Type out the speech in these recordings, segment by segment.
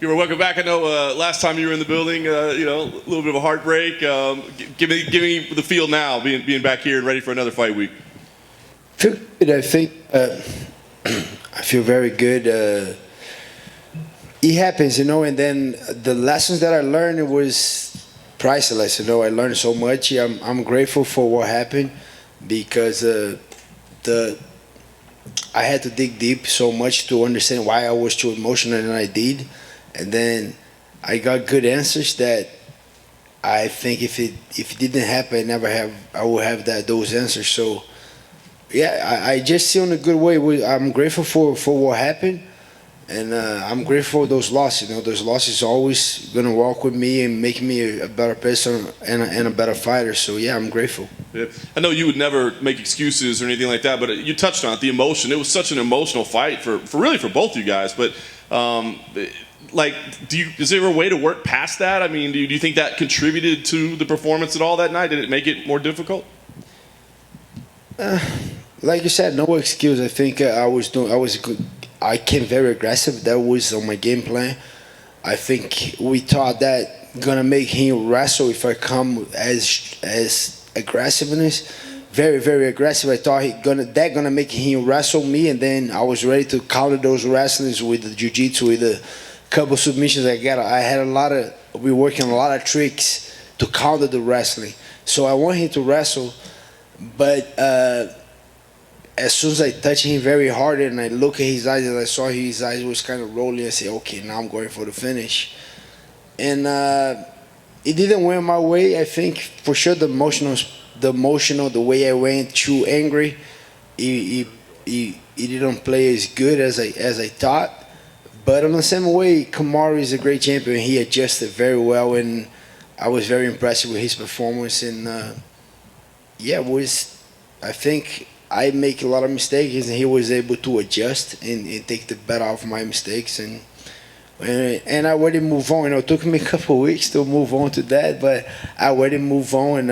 Welcome back. I know last time you were in the building, a little bit of a heartbreak. Give me the feel now, being back here and ready for another fight week. Feel good. I think I feel very good. It happens, and then the lessons that I learned was priceless. I learned so much. I'm grateful for what happened because I had to dig deep so much to understand why I was too emotional and I did. And then I got good answers that I think if it didn't happen, I would have those answers. So yeah, I just see in a good way. I'm grateful for what happened, and I'm grateful for those losses. Those losses are always gonna walk with me and make me a better person and a better fighter. So yeah, I'm grateful. Yeah. I know you would never make excuses or anything like that, but you touched on it, the emotion. It was such an emotional fight for both you guys. But is there a way to work past that? I mean, do you think that contributed to the performance at all that night? Did it make it more difficult? Like you said, no excuse. I think I came very aggressive. That was on my game plan. I think we thought that gonna make him wrestle if I come as aggressiveness, very very aggressive. I thought that gonna make him wrestle me, and then I was ready to counter those wrestlings with the jiu-jitsu, with the couple submissions I got. We working a lot of tricks to counter the wrestling. So I want him to wrestle, but as soon as I touch him very hard and I look at his eyes and I saw his eyes was kind of rolling, I say, okay, now I'm going for the finish. And it didn't went my way. I think for sure the way I went too angry, it didn't play as good as I thought. But in the same way, Kamaru is a great champion. He adjusted very well, and I was very impressed with his performance. And I think I make a lot of mistakes, and he was able to adjust and take the better out of my mistakes. And I already move on. It took me a couple of weeks to move on to that, but I already move on,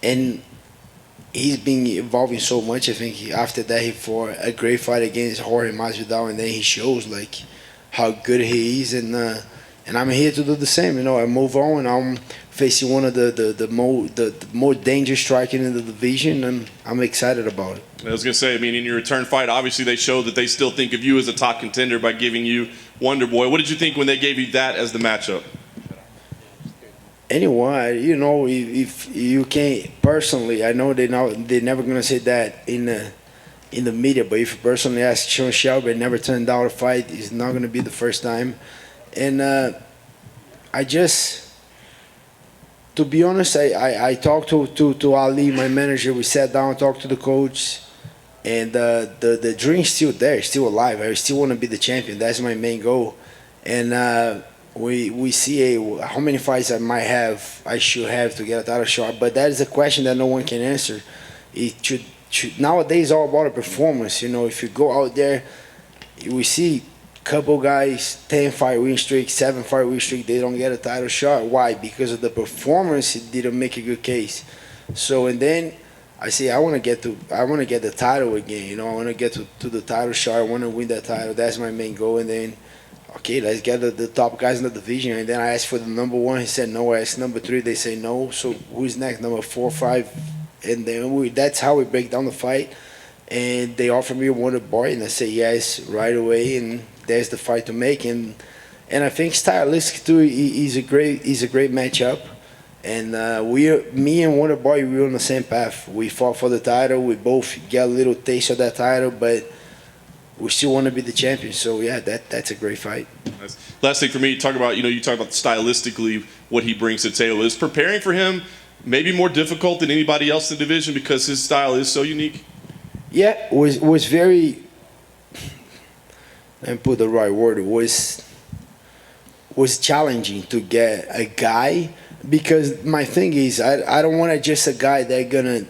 and he's been evolving so much. I think after that he fought a great fight against Jorge Masvidal, and then he shows like how good he is, and I'm here to do the same. I move on. I'm facing one of the more dangerous striker in the division, and I'm excited about it. I was gonna say, I mean, in your return fight, obviously they showed that they still think of you as a top contender by giving you Wonder Boy. What did you think when they gave you that as the matchup? Anyone, if you can't personally, I know they're never gonna say that in the media. But if you personally ask Sean Shelby, never turned down a fight. It's not gonna be the first time. And to be honest, I talked to Ali, my manager. We sat down, talked to the coach, and the dream's still there, still alive. I still want to be the champion. That's my main goal. And we see how many fights I should have to get a title shot, but that is a question that no one can answer. It should nowadays all about a performance. If you go out there, we see couple guys 10-fight win streak, 7-fight win streak, they don't get a title shot. Why? Because of the performance. It didn't make a good case. So and then I say I want to get the title again. I want to get to the title shot. I want to win that title. That's my main goal. And then okay, let's get the top guys in the division. And then I asked for the number 1. He said no. I asked number 3. They say no. So who's next? Number 4, 5. And then that's how we break down the fight. And they offer me a Wonder Boy, and I say yes right away. And there's the fight to make. And I think stylistically is a great matchup. And me and Wonder Boy, we're on the same path. We fought for the title. We both get a little taste of that title, but we still want to be the champion. So yeah, that's a great fight. Nice. Last thing for me, you talk about stylistically what he brings to the table. Is preparing for him maybe more difficult than anybody else in the division because his style is so unique? Yeah, was very. Let me put the right word. It was challenging to get a guy, because my thing is I don't want just a guy that's gonna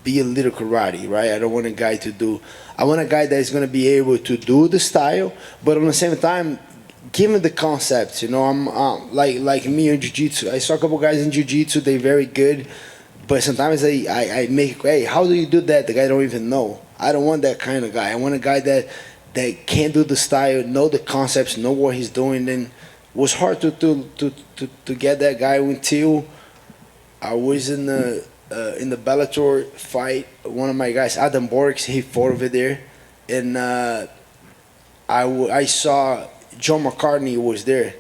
be a little karate, right? I don't want a guy I want a guy that's gonna be able to do the style, but at the same time, give me the concepts. I'm like me in jiu-jitsu. I saw a couple guys in jiu-jitsu. They're very good, but sometimes I make, hey, how do you do that? The guy don't even know. I don't want that kind of guy. I want a guy that that can do the style, know the concepts, know what he's doing. And it was hard to get that guy until I was in the Bellator fight. One of my guys, Adam Borks, he fought over there, and I saw John McCartney was there.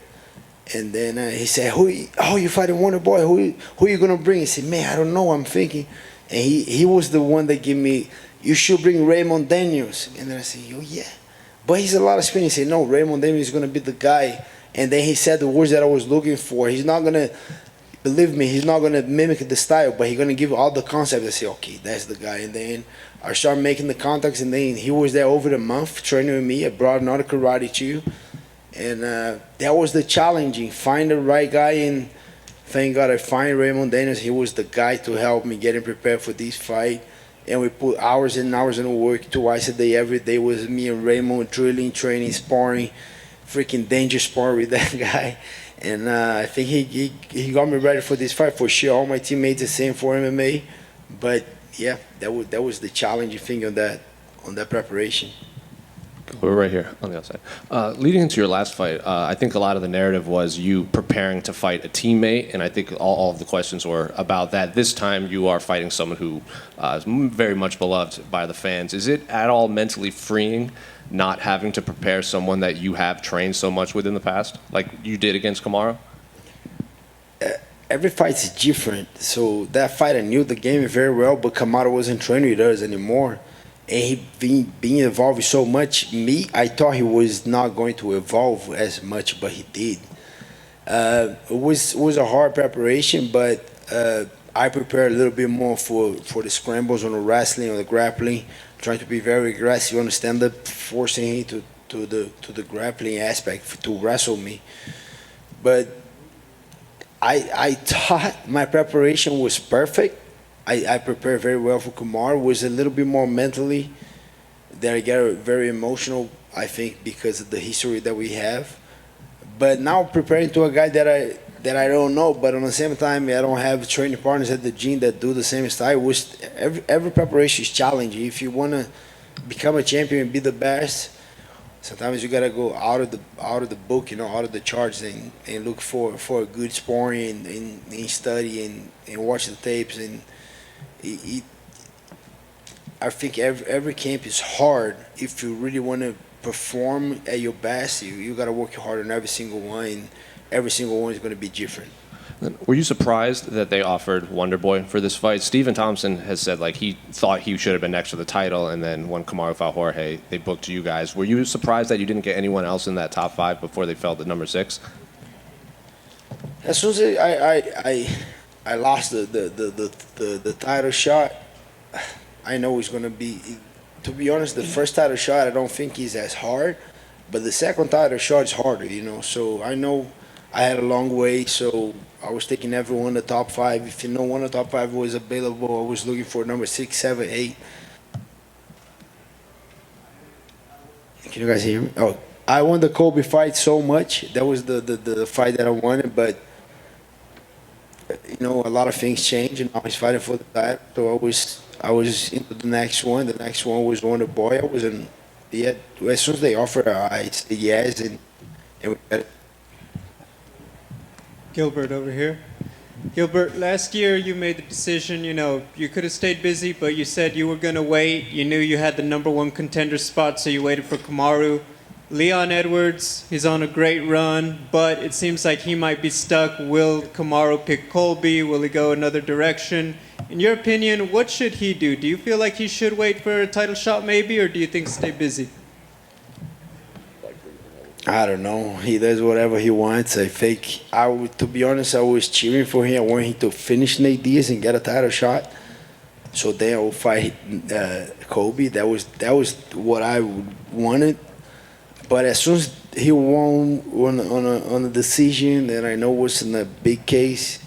And then he said, "Who you fighting, Wonder Boy? Who you gonna bring?" He said, "Man, I don't know. I'm thinking." And he was the one that gave me, "You should bring Raymond Daniels." And then I said, "Oh yeah," but he's a lot of spin. He said, "No, Raymond Daniels is gonna be the guy." And then he said the words that I was looking for. He's not gonna, believe me, he's not gonna mimic the style, but he's gonna give all the concepts. I say, "Okay, that's the guy." And then I started making the contacts, and then he was there over the month training with me. I brought another karate too. And that was the challenging, find the right guy, and thank God I find Raymond Daniels. He was the guy to help me getting prepared for this fight. And we put hours and hours in work, twice a day, every day was me and Raymond drilling, training, sparring, freaking danger spar with that guy. And I think he got me ready for this fight for sure. All my teammates the same for MMA, but yeah, that was the challenging thing on that preparation. We're right here on the outside. Leading into your last fight, I think a lot of the narrative was you preparing to fight a teammate, and I think all of the questions were about that. This time you are fighting someone who is very much beloved by the fans. Is it at all mentally freeing not having to prepare someone that you have trained so much with in the past, like you did against Kamaru? Every fight is different. So that fight I knew the game very well, but Kamaru wasn't training with us anymore. And he being involved so much. I thought he was not going to evolve as much, but he did. It was a hard preparation, but I prepared a little bit more for the scrambles on the wrestling, on the grappling, trying to be very aggressive on the stand-up, forcing him to the grappling aspect to wrestle me. But I thought my preparation was perfect. I prepared very well for Kamaru. Was a little bit more mentally that I got very emotional, I think, because of the history that we have. But now preparing to a guy that I don't know, but on the same time I don't have training partners at the gym that do the same style. Every preparation is challenging. If you want to become a champion and be the best, sometimes you gotta go out of the book, out of the charts, and look for a good sparring and study and watch the tapes. And I think every camp is hard. If you really want to perform at your best, you got to work hard on every single one, and every single one is going to be different. Were you surprised that they offered Wonder Boy for this fight? Stephen Thompson has said he thought he should have been next to the title, and then when Kamaru fought Jorge, they booked you guys. Were you surprised that you didn't get anyone else in that top 5 before they fell to number 6? As soon as I lost the title shot, I know it's going to be, to be honest, the first title shot I don't think is as hard, but the second title shot is harder, So I know I had a long way, so I was taking everyone in the top 5. If one of the top 5 was available, I was looking for number 6, 7, 8. Can you guys hear me? Oh, I won the Kobe fight so much. That was the fight that I wanted, but a lot of things changed, and now he's fighting for the title. So I was into the next one. The next one was Wonder Boy. I was in. Yeah, as soon as they offered, I said yes, and we got it. Gilbert over here. Gilbert, last year you made the decision, you could have stayed busy, but you said you were going to wait. You knew you had the number 1 contender spot, so you waited for Kamaru. Leon Edwards, he's on a great run, but it seems like he might be stuck. Will Kamaru pick Colby? Will he go another direction? In your opinion, what should he do? Do you feel like he should wait for a title shot maybe, or do you think stay busy? I don't know. He does whatever he wants. I think to be honest, I was cheering for him. I want him to finish Nate Diaz and get a title shot. So then I will fight Colby. That was what I wanted. But as soon as he won on a decision that I know was in a big case,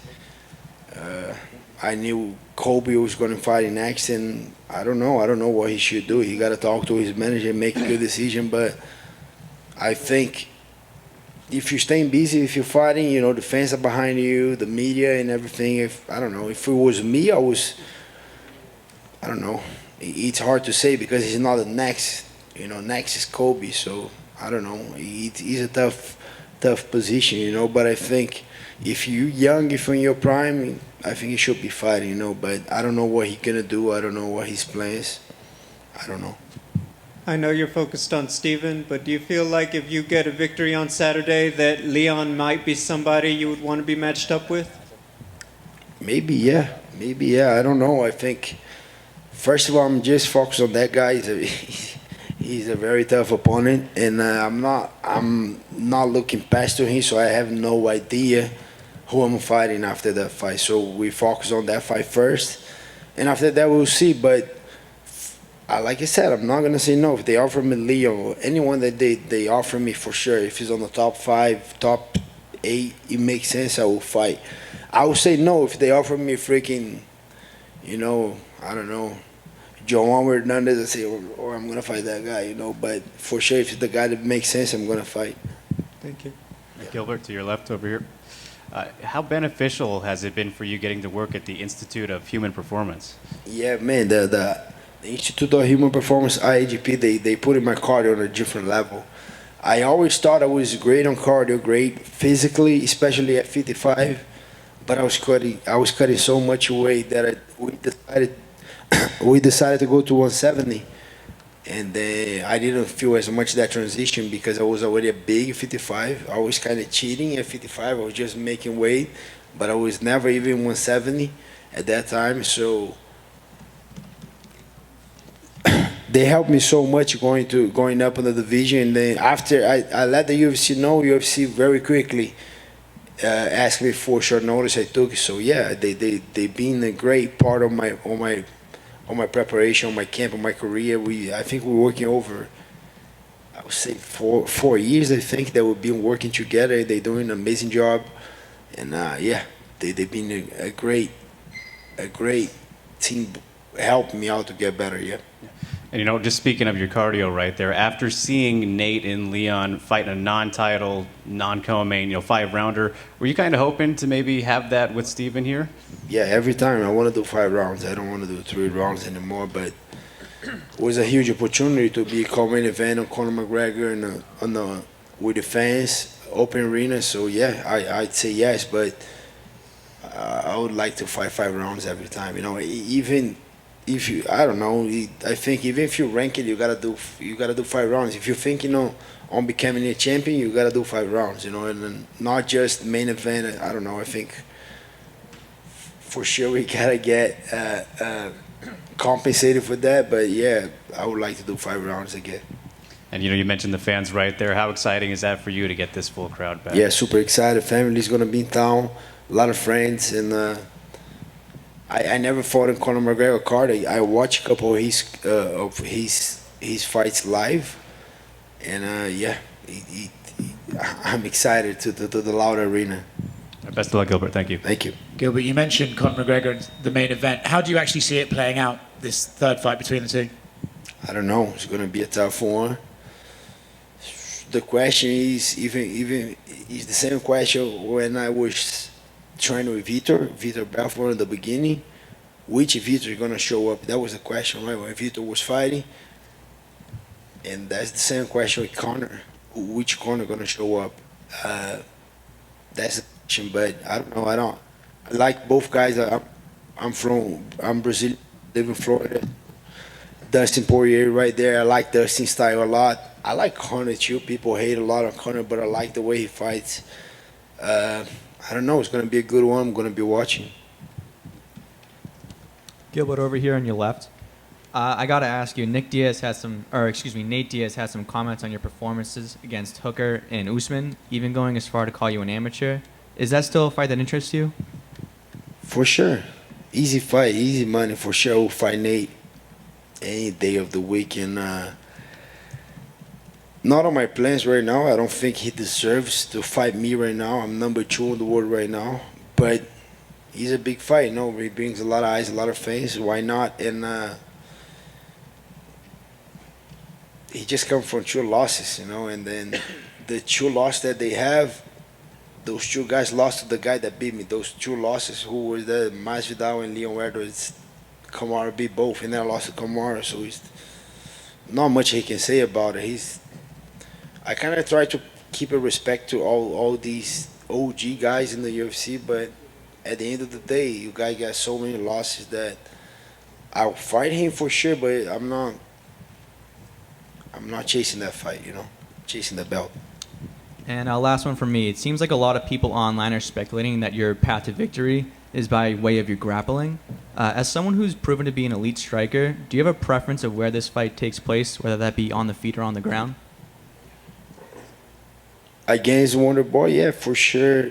I knew Colby was going to fight next, and I don't know what he should do. He got to talk to his manager and make a good decision. But I think if you're staying busy, if you're fighting, the fans are behind you, the media and everything. If it was me, I don't know. It's hard to say because he's not the next. next is Kobe. So I don't know. He's a tough position, But I think if you're young, if you're in your prime, I think he should be fighting, But I don't know what he's gonna do. I don't know what his plans. I don't know. I know you're focused on Stephen, but do you feel like if you get a victory on Saturday that Leon might be somebody you would want to be matched up with? Maybe yeah. I don't know. I think first of all, I'm just focused on that guy. He's a very tough opponent, and I'm not looking past to him, so I have no idea who I'm fighting after that fight. So we focus on that fight first, and after that we'll see. But like I said, I'm not gonna say no. If they offer me Leo, anyone that they offer me for sure, if he's on the top 5, top 8, it makes sense. I will fight. I would say no if they offer me freaking, I don't know, Joan Hernandez. I say, or I'm gonna fight that guy, But for sure, if it's the guy that makes sense, I'm gonna fight. Thank you. Gilbert, to your left over here. How beneficial has it been for you getting to work at the Institute of Human Performance? Yeah, man, the Institute of Human Performance, IAGP, they put in my cardio on a different level. I always thought I was great on cardio, great physically, especially at 55. But I was cutting so much weight that we decided to go to 170, and I didn't feel as much that transition because I was already a big 55. I was kind of cheating at 55. I was just making weight, but I was never even 170 at that time. So they helped me so much going up in the division. And then after I let the UFC know, UFC very quickly asked me for short notice. I took it. So yeah, they been a great part of my preparation, my camp, my career. I think we're working over, I would say 4 years. I think that we've been working together. They're doing an amazing job, and yeah, they've been a great team, helping me out to get better. Yeah. And just speaking of your cardio right there, after seeing Nate and Leon fight in a non-title, non-co-main, 5-rounder, were you kind of hoping to maybe have that with Stephen here? Yeah, every time I want to do 5 rounds. I don't want to do 3 rounds anymore. But it was a huge opportunity to be co-main event on Conor McGregor with the fans, open arena. So yeah, I'd say yes, but I would like to fight 5 rounds every time. Even if you, I don't know. I think even if you rank it, you gotta do 5 rounds. If you're thinking on becoming a champion, you gotta do 5 rounds. And then not just main event. I don't know. I think for sure we gotta get compensated for that. But yeah, I would like to do 5 rounds again. And you mentioned the fans right there. How exciting is that for you to get this full crowd back? Yeah, super excited. Family's gonna be in town. A lot of friends, and I never fought in Conor McGregor card. I watched a couple of his fights live, and yeah, I'm excited to the loud arena. Best of luck, Gilbert. Thank you. Thank you. Gilbert, you mentioned Conor McGregor in the main event. How do you actually see it playing out, this third fight between the two? I don't know. It's going to be a tough one. The question is even is the same question when I was training with Vitor Belfort in the beginning. Which Vitor is going to show up? That was the question, right? When Vitor was fighting. And that's the same question with Conor. Which Conor going to show up? That's the question, but I don't know. I like both guys. I'm Brazilian, live in Florida. Dustin Poirier right there. I like Dustin's style a lot. I like Conor too. People hate a lot on Conor, but I like the way he fights. I don't know. It's going to be a good one. I'm going to be watching. Gilbert, over here on your left. I got to ask you, Nate Diaz has some comments on your performances against Hooker and Usman, even going as far to call you an amateur. Is that still a fight that interests you? For sure. Easy fight, easy money. For sure, I will fight Nate any day of the week. And not on my plans right now. I don't think he deserves to fight me right now. I'm number 2 in the world right now. But he's a big fight. He brings a lot of eyes, a lot of fans. Why not? And he just come from 2 losses, and then the 2 losses that they have, those 2 guys lost to the guy that beat me. Those 2 losses, who were the Masvidal and Leon Edwards, Kamaru beat both, and then I lost to Kamaru. So not much he can say about it. I kind of try to keep a respect to all these OG guys in the UFC, but at the end of the day, you guys got so many losses that I'll fight him for sure, but I'm not chasing that fight, chasing the belt. And last one from me. It seems like a lot of people online are speculating that your path to victory is by way of your grappling. As someone who's proven to be an elite striker, do you have a preference of where this fight takes place, whether that be on the feet or on the ground? Against Wonder Boy, yeah, for sure.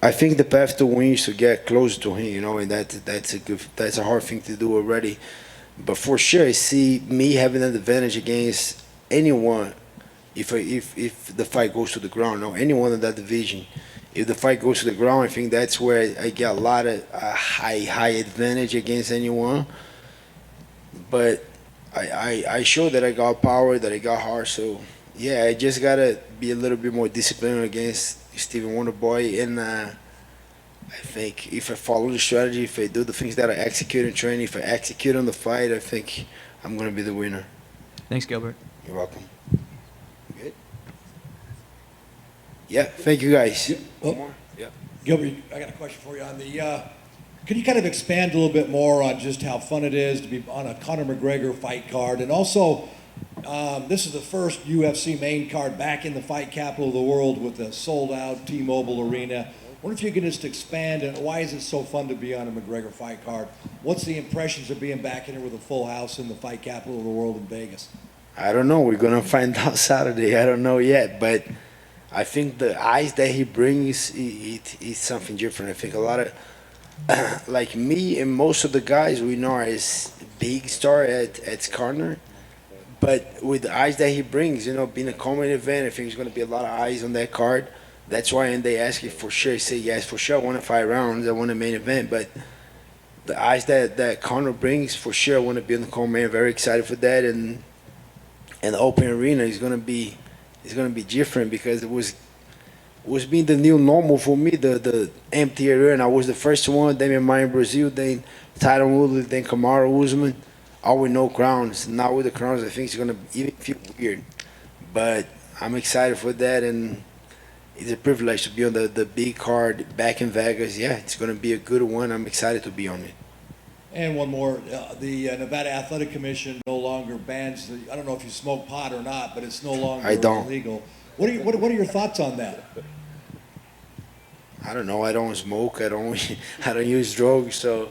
I think the path to win is to get close to him, and that's a hard thing to do already. But for sure, I see me having an advantage against anyone if the fight goes to the ground. No, anyone in that division. If the fight goes to the ground, I think that's where I get a lot of high advantage against anyone. But I show that I got power, that I got heart. So yeah, I just gotta be a little bit more disciplined against Stephen Wonderboy, and I think if I follow the strategy, if I do the things that I execute in training, if I execute on the fight, I think I'm gonna be the winner. Thanks, Gilbert. You're welcome. Good. Yeah, thank you guys. Yeah. Oh, More? Yeah. Gilbert, I got a question for you on the. Could you kind of expand a little bit more on just how fun it is to be on a Conor McGregor fight card, and also this is the first UFC main card back in the fight capital of the world with a sold-out T-Mobile Arena. I wonder if you could just expand, and why is it so fun to be on a McGregor fight card? What's the impressions of being back in here with a full house in the fight capital of the world in Vegas? I don't know. We're gonna find out Saturday. I don't know yet, but I think the eyes that he brings is something different. I think a lot of like me and most of the guys we know is big star at Conor, but with the eyes that he brings, being a common event, I think there's gonna be a lot of eyes on that card. That's why, and they ask you for sure, say yes for sure. I want to 5 rounds. I want a main event, but the eyes that Conor brings, for sure, I want to be in the co-main. Very excited for that, and the open arena is gonna be different because it was being the new normal for me. The empty arena. I was the first one. Then in my Brazil, then Tyron Woodley, then Kamaru Usman, all with no crowns. Now with the crowns, I think it's gonna even feel weird, but I'm excited for that, and it's a privilege to be on the big card back in Vegas. Yeah, it's going to be a good one. I'm excited to be on it. And one more, the Nevada Athletic Commission no longer bans, I don't know if you smoke pot or not, but it's no longer illegal. What are your thoughts on that? I don't know. I don't smoke. I don't use drugs. So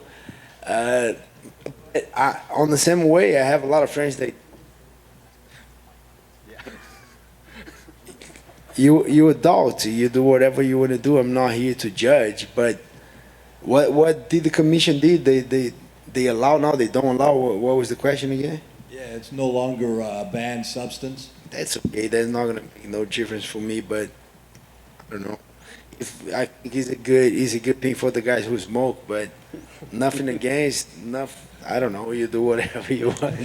on the same way, I have a lot of friends that you adult, you do whatever you want to do. I'm not here to judge, but what did the commission do? They allow now, they don't allow. What was the question again? Yeah, it's no longer a banned substance. That's okay. That's not gonna make no difference for me, but I don't know. If I think it's a good thing for the guys who smoke, but nothing against. I don't know. You do whatever you want.